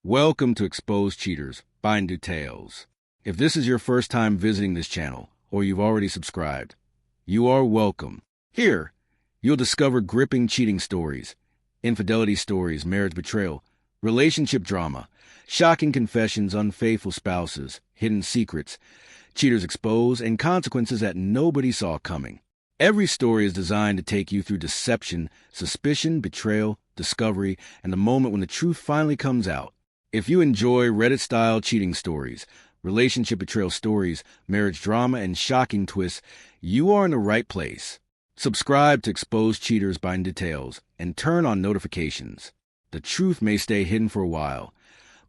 Welcome to Exposed Cheaters by Details. If this is your first time visiting this channel, or you've already subscribed, you are welcome. Here, you'll discover gripping cheating stories, infidelity stories, marriage betrayal, relationship drama, shocking confessions, unfaithful spouses, hidden secrets, cheaters exposed, and consequences that nobody saw coming. Every story is designed to take you through deception, suspicion, betrayal, discovery, and the moment when the truth finally comes out. If you enjoy Reddit-style cheating stories, relationship betrayal stories, marriage drama, and shocking twists, you are in the right place. Subscribe to Exposed Cheaters by Details and turn on notifications. The truth may stay hidden for a while,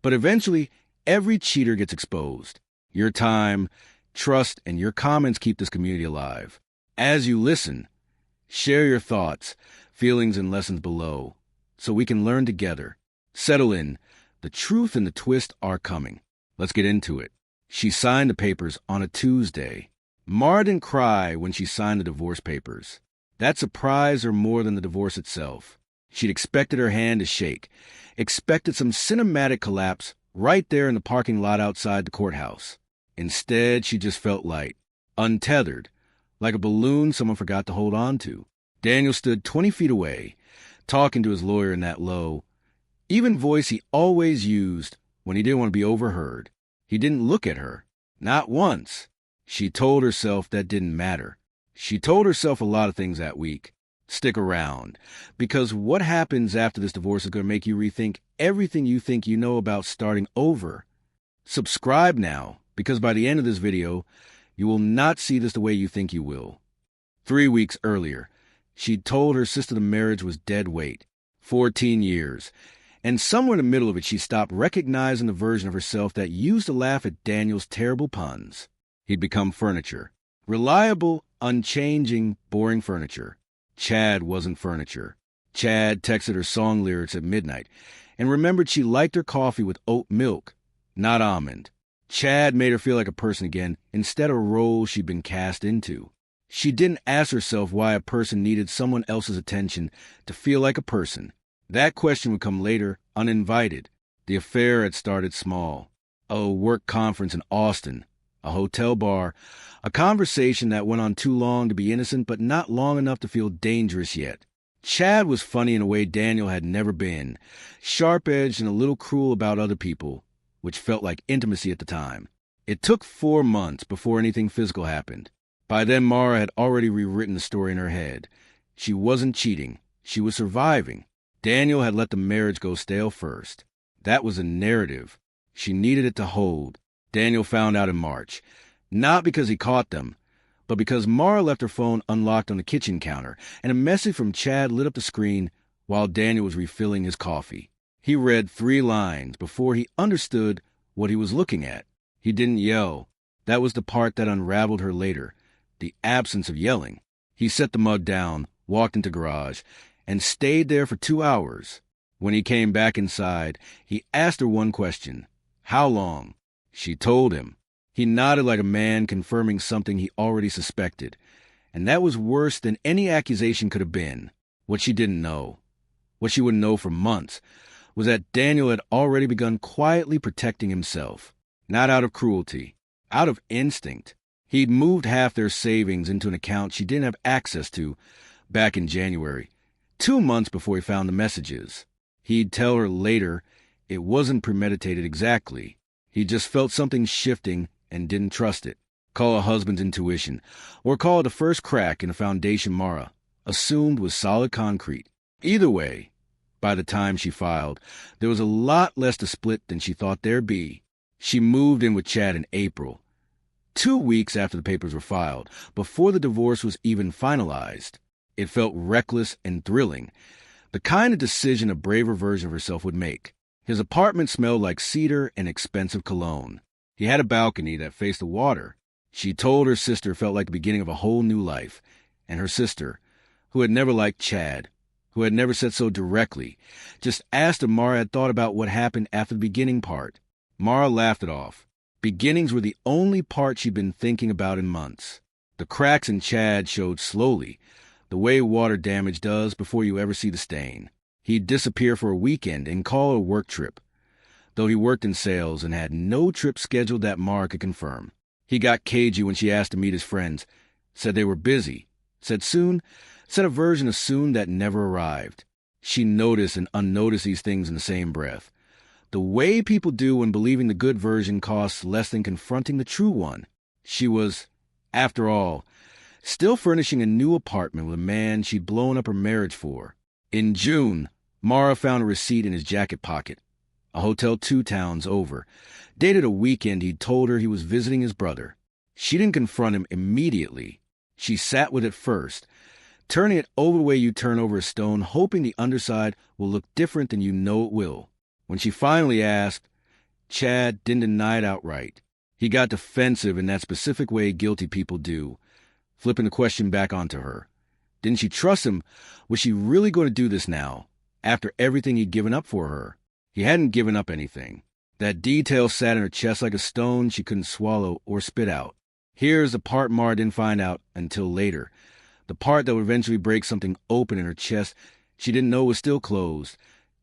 but eventually, every cheater gets exposed. Your time, trust, and your comments keep this community alive. As you listen, share your thoughts, feelings, and lessons below, so we can learn together. Settle in. The truth and the twist are coming. Let's get into it. She signed the papers on a Tuesday. Mara didn't cry when she signed the divorce papers. That surprised her more than the divorce itself. She'd expected her hand to shake, expected some cinematic collapse right there in the parking lot outside the courthouse. Instead, she just felt light, untethered, like a balloon someone forgot to hold on to. Daniel stood 20 feet away, talking to his lawyer in that low, even voice he always used when he didn't want to be overheard. He didn't look at her. Not once. She told herself that didn't matter. She told herself a lot of things that week. Stick around, because what happens after this divorce is going to make you rethink everything you think you know about starting over. Subscribe now, because by the end of this video, you will not see this the way you think you will. 3 weeks earlier, she'd told her sister the marriage was dead weight. 14 years. And somewhere in the middle of it, she stopped recognizing the version of herself that used to laugh at Daniel's terrible puns. He'd become furniture. Reliable, unchanging, boring furniture. Chad wasn't furniture. Chad texted her song lyrics at midnight and remembered she liked her coffee with oat milk, not almond. Chad made her feel like a person again instead of a role she'd been cast into. She didn't ask herself why a person needed someone else's attention to feel like a person. That question would come later, uninvited. The affair had started small. A work conference in Austin, a hotel bar, a conversation that went on too long to be innocent but not long enough to feel dangerous yet. Chad was funny in a way Daniel had never been, sharp-edged and a little cruel about other people, which felt like intimacy at the time. It took 4 months before anything physical happened. By then, Mara had already rewritten the story in her head. She wasn't cheating. She was surviving. Daniel had let the marriage go stale first. That was a narrative. She needed it to hold. Daniel found out in March. Not because he caught them, but because Mara left her phone unlocked on the kitchen counter, and a message from Chad lit up the screen while Daniel was refilling his coffee. He read 3 lines before he understood what he was looking at. He didn't yell. That was the part that unraveled her later, the absence of yelling. He set the mug down, walked into the garage, and stayed there for 2 hours. When he came back inside, he asked her one question. How long? She told him. He nodded like a man confirming something he already suspected. And that was worse than any accusation could have been. What she didn't know, what she wouldn't know for months, was that Daniel had already begun quietly protecting himself. Not out of cruelty, out of instinct. He'd moved half their savings into an account she didn't have access to back in January. 2 months before he found the messages. He'd tell her later it wasn't premeditated exactly. He just felt something shifting and didn't trust it. Call a husband's intuition, or call it the first crack in a foundation Mara assumed was solid concrete. Either way, by the time she filed, there was a lot less to split than she thought there'd be. She moved in with Chad in April, 2 weeks after the papers were filed, before the divorce was even finalized. It felt reckless and thrilling, the kind of decision a braver version of herself would make. His apartment smelled like cedar and expensive cologne. He had a balcony that faced the water. She told her sister it felt like the beginning of a whole new life. And her sister, who had never liked Chad, who had never said so directly, just asked if Mara had thought about what happened after the beginning part. Mara laughed it off. Beginnings were the only part she'd been thinking about in months. The cracks in Chad showed slowly, the way water damage does before you ever see the stain. He'd disappear for a weekend and call it a work trip. though he worked in sales and had no trip scheduled that Mara could confirm. He got cagey when she asked to meet his friends, said they were busy, said soon, said a version of soon that never arrived. She noticed and unnoticed these things in the same breath. The way people do when believing the good version costs less than confronting the true one. She was, after all, still furnishing a new apartment with a man she'd blown up her marriage for. In June, Mara found a receipt in his jacket pocket. A hotel 2 towns over, dated a weekend he'd told her he was visiting his brother. She didn't confront him immediately. She sat with it first, turning it over the way you turn over a stone, hoping the underside will look different than you know it will. When she finally asked, Chad didn't deny it outright. He got defensive in that specific way guilty people do, flipping the question back onto her. Didn't she trust him? Was she really going to do this now, after everything he'd given up for her? He hadn't given up anything. That detail sat in her chest like a stone she couldn't swallow or spit out. Here's the part Mara didn't find out until later. The part that would eventually break something open in her chest she didn't know was still closed.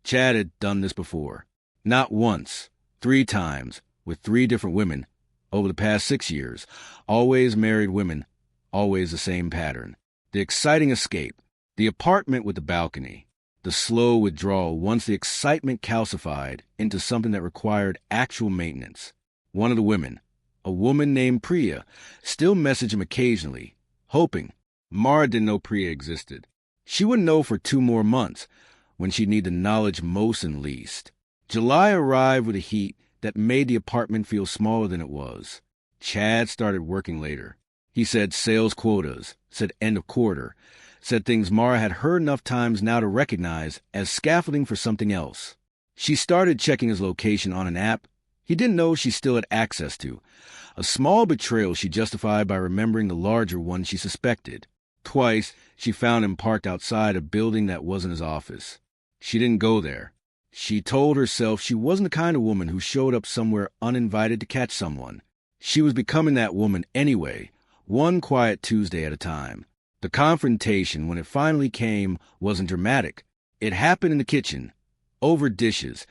Chad had done this before. Not once, 3 times, with 3 different women, over the past 6 years. Always married women, always the same pattern. The exciting escape, the apartment with the balcony, the slow withdrawal once the excitement calcified into something that required actual maintenance. One of the women, a woman named Priya, still messaged him occasionally, hoping. Mara didn't know Priya existed. She wouldn't know for 2 more months, when she'd need the knowledge most and least. July arrived with a heat that made the apartment feel smaller than it was. Chad started working later. He said sales quotas, said end of quarter, said things Mara had heard enough times now to recognize as scaffolding for something else. She started checking his location on an app he didn't know she still had access to, a small betrayal she justified by remembering the larger one she suspected. Twice, she found him parked outside a building that wasn't his office. She didn't go there. She told herself she wasn't the kind of woman who showed up somewhere uninvited to catch someone. She was becoming that woman anyway, one quiet Tuesday at a time. The confrontation, when it finally came, wasn't dramatic. It happened in the kitchen, over dishes,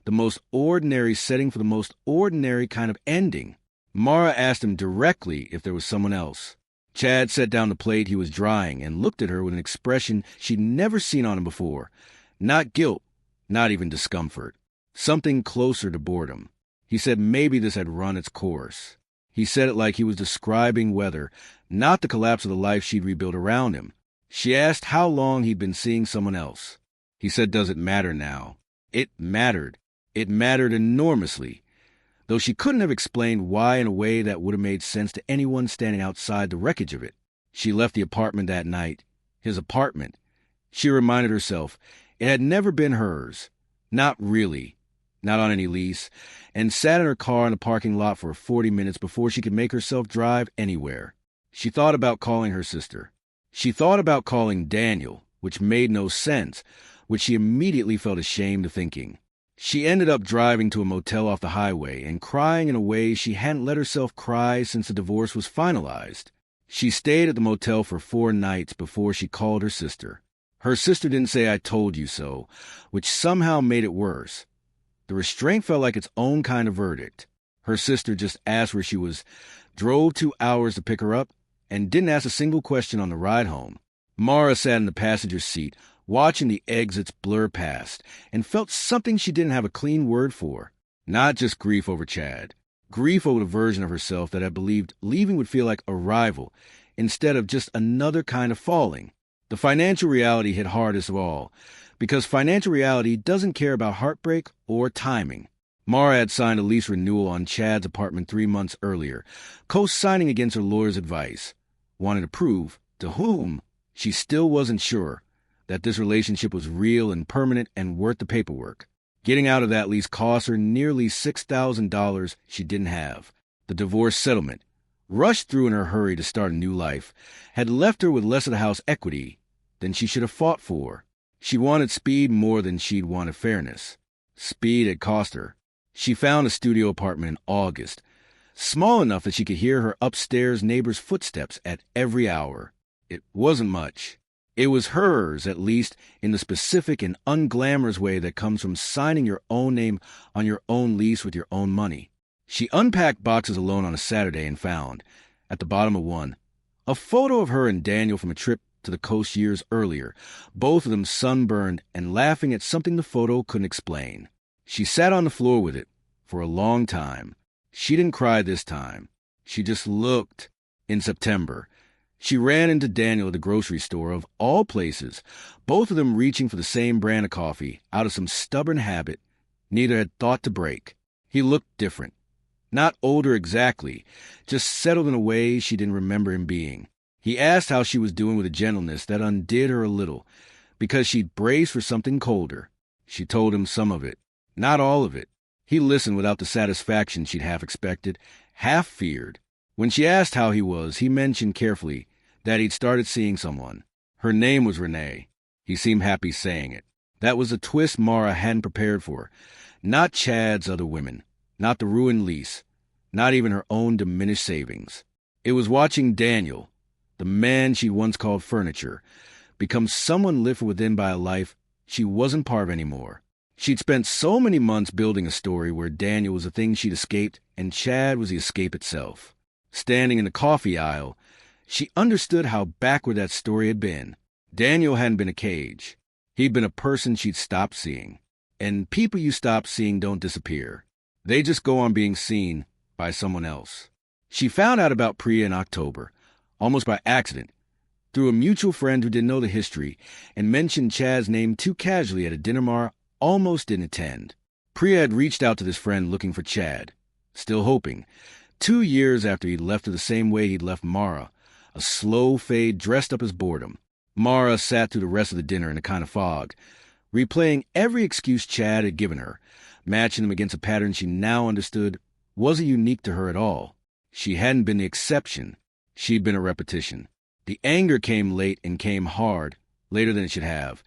the most ordinary setting for the most ordinary kind of ending. Mara asked him directly if there was someone else. Chad set down the plate he was drying and looked at her with an expression she'd never seen on him before. Not guilt, not even discomfort. Something closer to boredom. He said maybe this had run its course. He said it like he was describing weather, not the collapse of the life she'd rebuilt around him. She asked how long he'd been seeing someone else. He said, does it matter now? It mattered. It mattered enormously, though she couldn't have explained why in a way that would have made sense to anyone standing outside the wreckage of it. She left the apartment that night. His apartment. She reminded herself, it had never been hers. Not really. Not on any lease. And sat in her car in the parking lot for 40 minutes before she could make herself drive anywhere. She thought about calling her sister. She thought about calling Daniel, which made no sense, which she immediately felt ashamed of thinking. She ended up driving to a motel off the highway and crying in a way she hadn't let herself cry since the divorce was finalized. She stayed at the motel for 4 nights before she called her sister. Her sister didn't say I told you so, which somehow made it worse. The restraint felt like its own kind of verdict. Her sister just asked where she was, drove 2 hours to pick her up, and didn't ask a single question on the ride home. Mara sat in the passenger seat, watching the exits blur past, and felt something she didn't have a clean word for. Not just grief over Chad. Grief over the version of herself that had believed leaving would feel like arrival, instead of just another kind of falling. The financial reality hit hardest of all, because financial reality doesn't care about heartbreak or timing. Mara had signed a lease renewal on Chad's apartment 3 months earlier, co-signing against her lawyer's advice. Wanted to prove, to whom, she still wasn't sure, that this relationship was real and permanent and worth the paperwork. Getting out of that lease cost her nearly $6,000 she didn't have. The divorce settlement, rushed through in her hurry to start a new life, had left her with less of the house equity than she should have fought for. She wanted speed more than she'd wanted fairness. Speed had cost her. She found a studio apartment in August, small enough that she could hear her upstairs neighbor's footsteps at every hour. It wasn't much. It was hers, at least, in the specific and unglamorous way that comes from signing your own name on your own lease with your own money. She unpacked boxes alone on a Saturday and found, at the bottom of one, a photo of her and Daniel from a trip to the coast years earlier, both of them sunburned and laughing at something the photo couldn't explain. She sat on the floor with it for a long time. She didn't cry this time. She just looked. In September, she ran into Daniel at the grocery store, of all places, both of them reaching for the same brand of coffee out of some stubborn habit neither had thought to break. He looked different. Not older exactly, just settled in a way she didn't remember him being. He asked how she was doing with a gentleness that undid her a little, because she'd braced for something colder. She told him some of it, not all of it. He listened without the satisfaction she'd half expected, half feared. When she asked how he was, he mentioned carefully that he'd started seeing someone. Her name was Renee. He seemed happy saying it. That was a twist Mara hadn't prepared for. Not Chad's other women. Not the ruined lease, not even her own diminished savings. It was watching Daniel, the man she once called furniture, become someone lifted within by a life she wasn't part of anymore. She'd spent so many months building a story where Daniel was the thing she'd escaped and Chad was the escape itself. Standing in the coffee aisle, she understood how backward that story had been. Daniel hadn't been a cage. He'd been a person she'd stopped seeing. And people you stop seeing don't disappear. They just go on being seen by someone else. She found out about Priya in October, almost by accident, through a mutual friend who didn't know the history and mentioned Chad's name too casually at a dinner Mara almost didn't attend. Priya had reached out to this friend looking for Chad, still hoping. 2 years after he'd left her the same way he'd left Mara, a slow fade dressed up as boredom. Mara sat through the rest of the dinner in a kind of fog, replaying every excuse Chad had given her, matching them against a pattern she now understood wasn't unique to her at all. She hadn't been the exception. She'd been a repetition. The anger came late and came hard, later than it should have,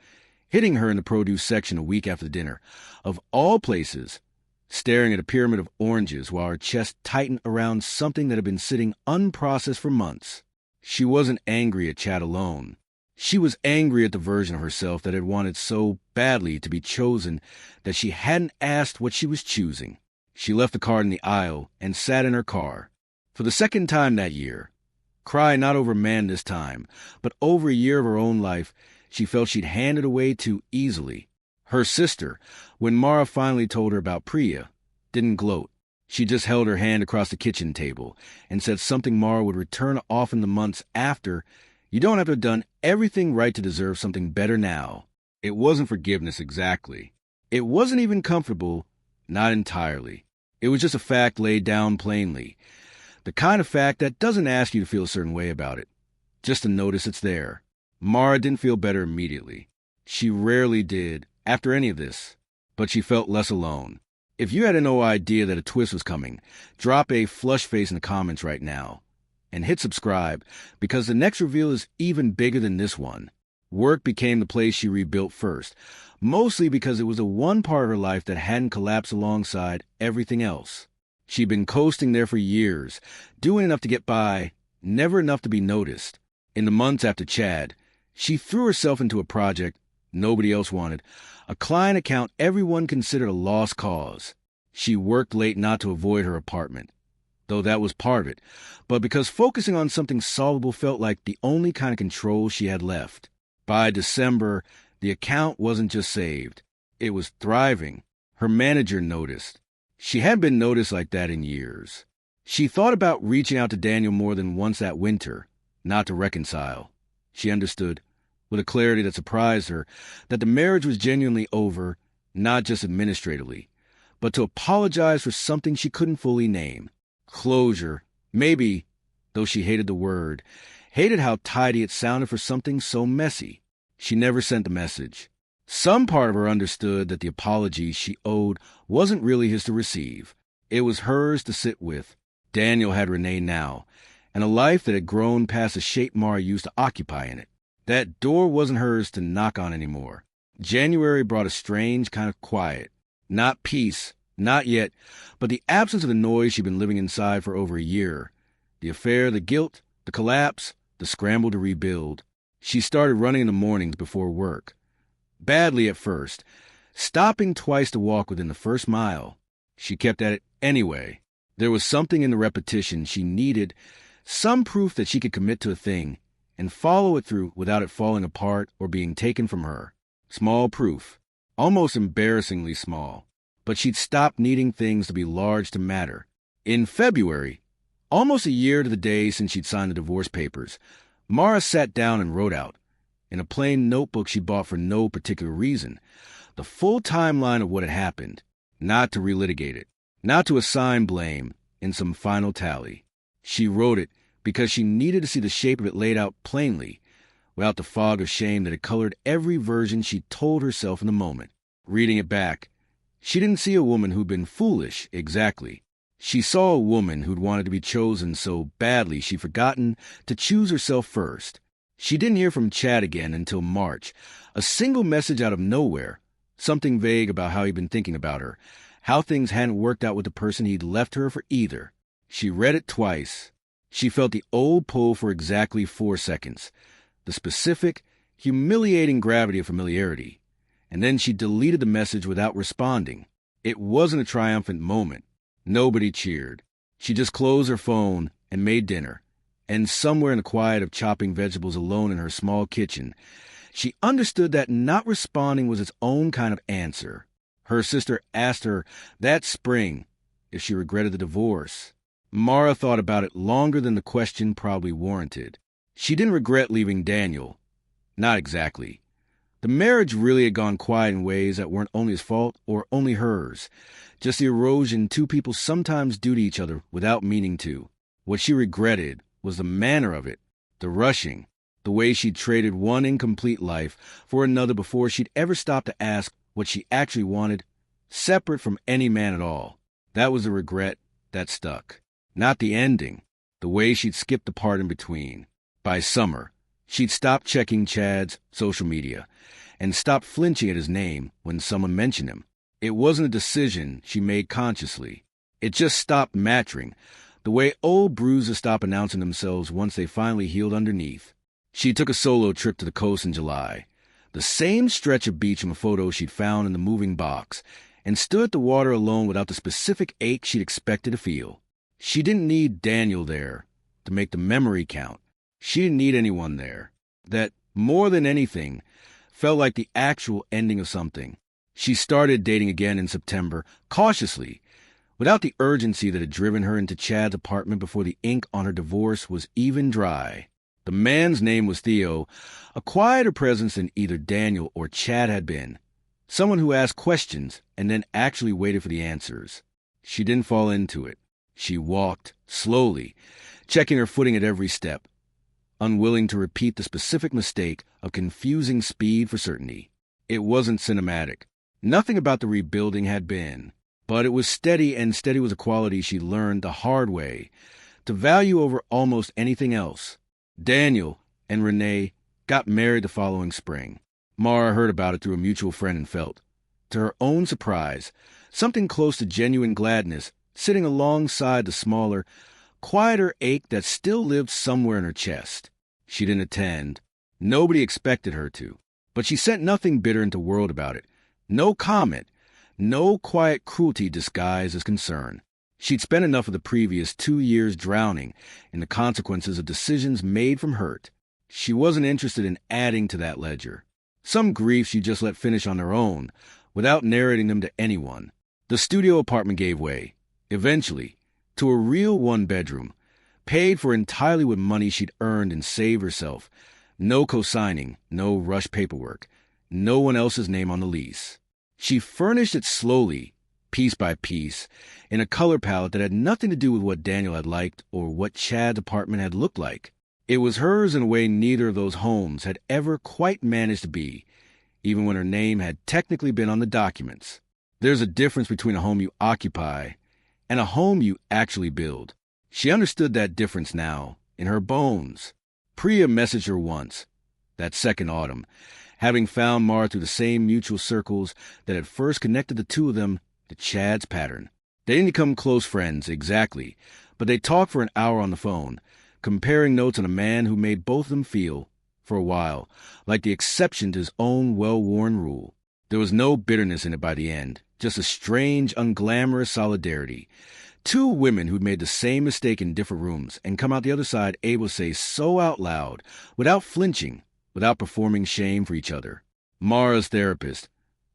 hitting her in the produce section a week after dinner. Of all places, staring at a pyramid of oranges while her chest tightened around something that had been sitting unprocessed for months. She wasn't angry at Chad alone. She was angry at the version of herself that had wanted so badly to be chosen that she hadn't asked what she was choosing. She left the card in the aisle and sat in her car. For the second time that year, cry not over man this time, but over a year of her own life she felt she'd handed away too easily. Her sister, when Mara finally told her about Priya, didn't gloat. She just held her hand across the kitchen table and said something Mara would return often the months after. You don't have to have done everything right to deserve something better now. It wasn't forgiveness exactly. It wasn't even comfortable, not entirely. It was just a fact laid down plainly. The kind of fact that doesn't ask you to feel a certain way about it, just to notice it's there. Mara didn't feel better immediately. She rarely did, after any of this, but she felt less alone. If you had no idea that a twist was coming, drop a flush face in the comments right now. And hit subscribe, because the next reveal is even bigger than this one. Work became the place she rebuilt first, mostly because it was the one part of her life that hadn't collapsed alongside everything else. She'd been coasting there for years, doing enough to get by, never enough to be noticed. In the months after Chad, she threw herself into a project nobody else wanted, a client account everyone considered a lost cause. She worked late not to avoid her apartment, though that was part of it, but because focusing on something solvable felt like the only kind of control she had left. By December, the account wasn't just saved. It was thriving. Her manager noticed. She hadn't been noticed like that in years. She thought about reaching out to Daniel more than once that winter, not to reconcile. She understood, with a clarity that surprised her, that the marriage was genuinely over, not just administratively, but to apologize for something she couldn't fully name. Closure, maybe, though she hated the word, hated how tidy it sounded for something so messy. She never sent the message. Some part of her understood that the apology she owed wasn't really his to receive. It was hers to sit with. Daniel had Renee now, and a life that had grown past the shape Mara used to occupy in it. That door wasn't hers to knock on anymore. January brought a strange kind of quiet. Not peace, not yet, but the absence of the noise she'd been living inside for over a year. The affair, the guilt, the collapse, the scramble to rebuild. She started running in the mornings before work. Badly at first, stopping twice to walk within the first mile. She kept at it anyway. There was something in the repetition she needed, some proof that she could commit to a thing and follow it through without it falling apart or being taken from her. Small proof, almost embarrassingly small, but she'd stopped needing things to be large to matter. In February, almost a year to the day since she'd signed the divorce papers, Mara sat down and wrote out, in a plain notebook she bought for no particular reason, the full timeline of what had happened, not to relitigate it, not to assign blame in some final tally. She wrote it because she needed to see the shape of it laid out plainly, without the fog of shame that had colored every version she told herself in the moment. Reading it back, she didn't see a woman who'd been foolish, exactly. She saw a woman who'd wanted to be chosen so badly she'd forgotten to choose herself first. She didn't hear from Chad again until March, a single message out of nowhere, something vague about how he'd been thinking about her, how things hadn't worked out with the person he'd left her for either. She read it twice. She felt the old pull for exactly 4 seconds, the specific, humiliating gravity of familiarity, and then she deleted the message without responding. It wasn't a triumphant moment. Nobody cheered. She just closed her phone and made dinner, and somewhere in the quiet of chopping vegetables alone in her small kitchen, she understood that not responding was its own kind of answer. Her sister asked her that spring if she regretted the divorce. Mara thought about it longer than the question probably warranted. She didn't regret leaving Daniel. Not exactly. The marriage really had gone quiet in ways that weren't only his fault or only hers, just the erosion two people sometimes do to each other without meaning to. What she regretted was the manner of it, the rushing, the way she'd traded one incomplete life for another before she'd ever stopped to ask what she actually wanted, separate from any man at all. That was the regret that stuck. Not the ending, the way she'd skipped the part in between. By summer, she'd stopped checking Chad's social media and stopped flinching at his name when someone mentioned him. It wasn't a decision she made consciously. It just stopped mattering, the way old bruises stop announcing themselves once they finally healed underneath. She took a solo trip to the coast in July, the same stretch of beach from a photo she'd found in the moving box, and stood at the water alone without the specific ache she'd expected to feel. She didn't need Daniel there to make the memory count. She didn't need anyone there. That, more than anything, felt like the actual ending of something. She started dating again in September, cautiously, without the urgency that had driven her into Chad's apartment before the ink on her divorce was even dry. The man's name was Theo, a quieter presence than either Daniel or Chad had been. Someone who asked questions and then actually waited for the answers. She didn't fall into it. She walked, slowly, checking her footing at every step, unwilling to repeat the specific mistake of confusing speed for certainty. It wasn't cinematic. Nothing about the rebuilding had been. But it was steady, and steady was a quality she learned the hard way to value over almost anything else. Daniel and Renee got married the following spring. Mara heard about it through a mutual friend and felt, to her own surprise, something close to genuine gladness sitting alongside the smaller, quieter ache that still lived somewhere in her chest. She didn't attend. Nobody expected her to. But she sent nothing bitter into the world about it. No comment. No quiet cruelty disguised as concern. She'd spent enough of the previous 2 years drowning in the consequences of decisions made from hurt. She wasn't interested in adding to that ledger. Some griefs she just let finish on their own, without narrating them to anyone. The studio apartment gave way, eventually, to a real one-bedroom, paid for entirely with money she'd earned and saved herself. No co-signing, no rush paperwork, no one else's name on the lease. She furnished it slowly, piece by piece, in a color palette that had nothing to do with what Daniel had liked or what Chad's apartment had looked like. It was hers in a way neither of those homes had ever quite managed to be, even when her name had technically been on the documents. There's a difference between a home you occupy and a home you actually build. She understood that difference now, in her bones. Priya messaged her once, that second autumn, having found Mara through the same mutual circles that had first connected the two of them to Chad's pattern. They didn't become close friends, exactly, but they talked for an hour on the phone, comparing notes on a man who made both of them feel for a while, like the exception to his own well-worn rule. There was no bitterness in it by the end, just a strange, unglamorous solidarity. Two women who'd made the same mistake in different rooms and come out the other side able to say so out loud, without flinching, without performing shame for each other. Mara's therapist,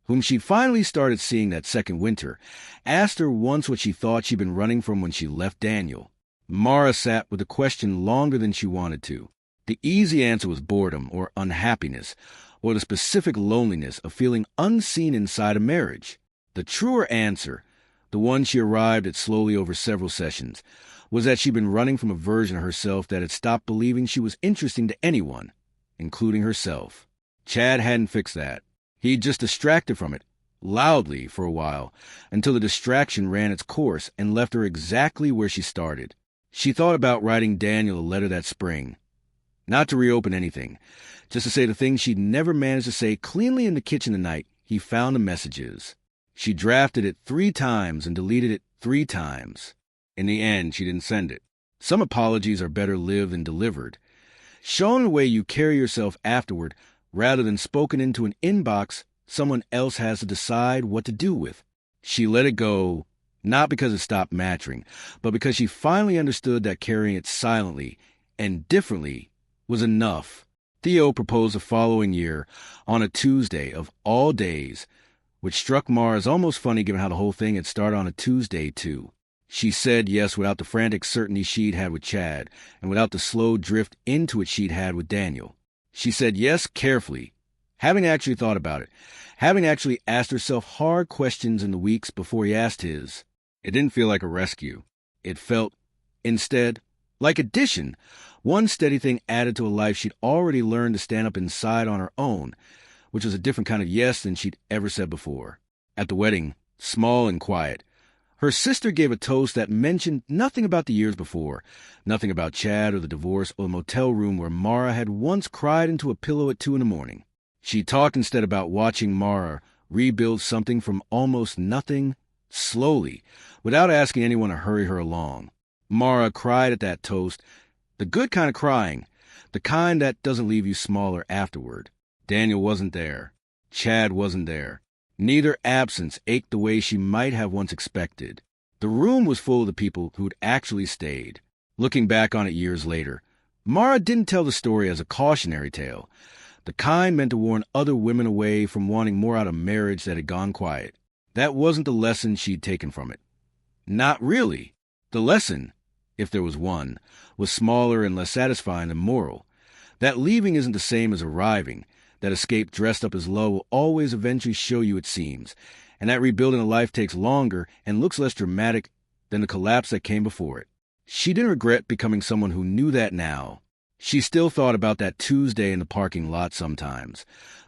whom she finally started seeing that second winter, asked her once what she thought she'd been running from when she left Daniel. Mara sat with the question longer than she wanted to. The easy answer was boredom or unhappiness, or the specific loneliness of feeling unseen inside a marriage. The truer answer, the one she arrived at slowly over several sessions, was that she'd been running from a version of herself that had stopped believing she was interesting to anyone, including herself. Chad hadn't fixed that. He'd just distracted from it, loudly for a while, until the distraction ran its course and left her exactly where she started. She thought about writing Daniel a letter that spring. Not to reopen anything, just to say the things she'd never managed to say cleanly in the kitchen the night he found the messages. She drafted it 3 times and deleted it 3 times. In the end, she didn't send it. Some apologies are better lived than delivered. Shown the way you carry yourself afterward, rather than spoken into an inbox someone else has to decide what to do with. She let it go, not because it stopped mattering, but because she finally understood that carrying it silently and differently was enough. Theo proposed the following year, on a Tuesday of all days, which struck Mara as almost funny given how the whole thing had started on a Tuesday, too. She said yes without the frantic certainty she'd had with Chad, and without the slow drift into it she'd had with Daniel. She said yes carefully, having actually thought about it, having actually asked herself hard questions in the weeks before he asked his. It didn't feel like a rescue. It felt, instead, like addition, one steady thing added to a life she'd already learned to stand up inside on her own, which was a different kind of yes than she'd ever said before. At the wedding, small and quiet, her sister gave a toast that mentioned nothing about the years before, nothing about Chad or the divorce or the motel room where Mara had once cried into a pillow at 2 a.m. She talked instead about watching Mara rebuild something from almost nothing, slowly, without asking anyone to hurry her along. Mara cried at that toast, the good kind of crying, the kind that doesn't leave you smaller afterward. Daniel wasn't there. Chad wasn't there. Neither absence ached the way she might have once expected. The room was full of the people who'd actually stayed. Looking back on it years later, Mara didn't tell the story as a cautionary tale, the kind meant to warn other women away from wanting more out of marriage that had gone quiet. That wasn't the lesson she'd taken from it. Not really. The lesson, if there was one, was smaller and less satisfying than moral. That leaving isn't the same as arriving, that escape dressed up as love will always eventually show you it seems, and that rebuilding a life takes longer and looks less dramatic than the collapse that came before it. She didn't regret becoming someone who knew that now. She still thought about that Tuesday in the parking lot sometimes,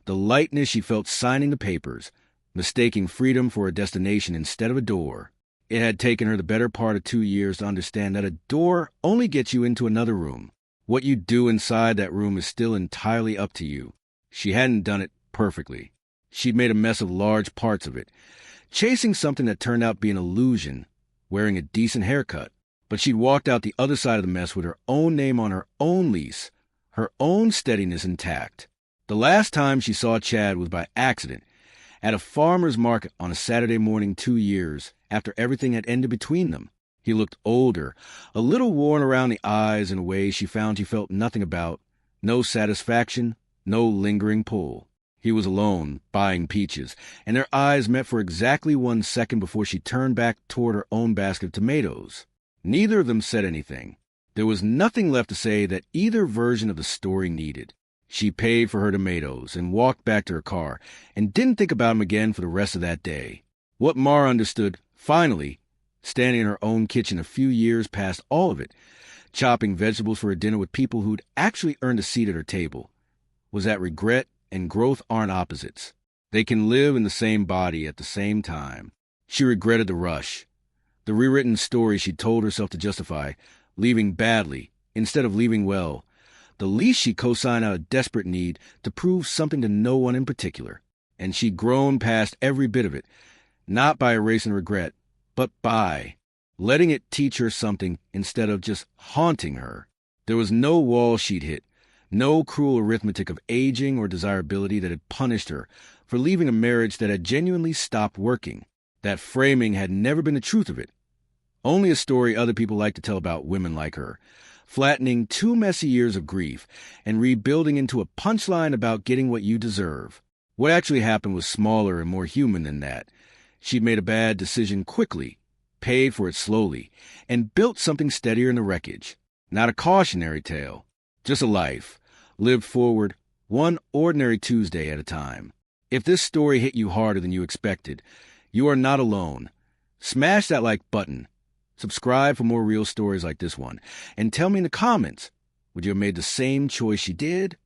the lightness she felt signing the papers, mistaking freedom for a destination instead of a door. It had taken her the better part of 2 years to understand that a door only gets you into another room. What you do inside that room is still entirely up to you. She hadn't done it perfectly. She'd made a mess of large parts of it, chasing something that turned out to be an illusion, wearing a decent haircut. But she'd walked out the other side of the mess with her own name on her own lease, her own steadiness intact. The last time she saw Chad was by accident, at a farmer's market on a Saturday morning 2 years after everything had ended between them. He looked older, a little worn around the eyes in a way she found she felt nothing about, no satisfaction, no lingering pull. He was alone, buying peaches, and their eyes met for exactly 1 second before she turned back toward her own basket of tomatoes. Neither of them said anything. There was nothing left to say that either version of the story needed. She paid for her tomatoes and walked back to her car and didn't think about him again for the rest of that day. What Mara understood, finally, standing in her own kitchen a few years past all of it, chopping vegetables for her dinner with people who'd actually earned a seat at her table, was that regret and growth aren't opposites. They can live in the same body at the same time. She regretted the rush, the rewritten story she'd told herself to justify, leaving badly instead of leaving well, the least she co-signed out of desperate need to prove something to no one in particular. And she'd grown past every bit of it, not by erasing regret, but by letting it teach her something instead of just haunting her. There was no wall she'd hit, No cruel arithmetic of aging or desirability that had punished her for leaving a marriage that had genuinely stopped working. That framing had never been the truth of it. Only a story other people like to tell about women like her, flattening 2 messy years of grief and rebuilding into a punchline about getting what you deserve. What actually happened was smaller and more human than that. She'd made a bad decision quickly, paid for it slowly, and built something steadier in the wreckage. Not a cautionary tale, just a life, lived forward one ordinary Tuesday at a time. If this story hit you harder than you expected, you are not alone. Smash that like button. Subscribe for more real stories like this one. And tell me in the comments, would you have made the same choice she did?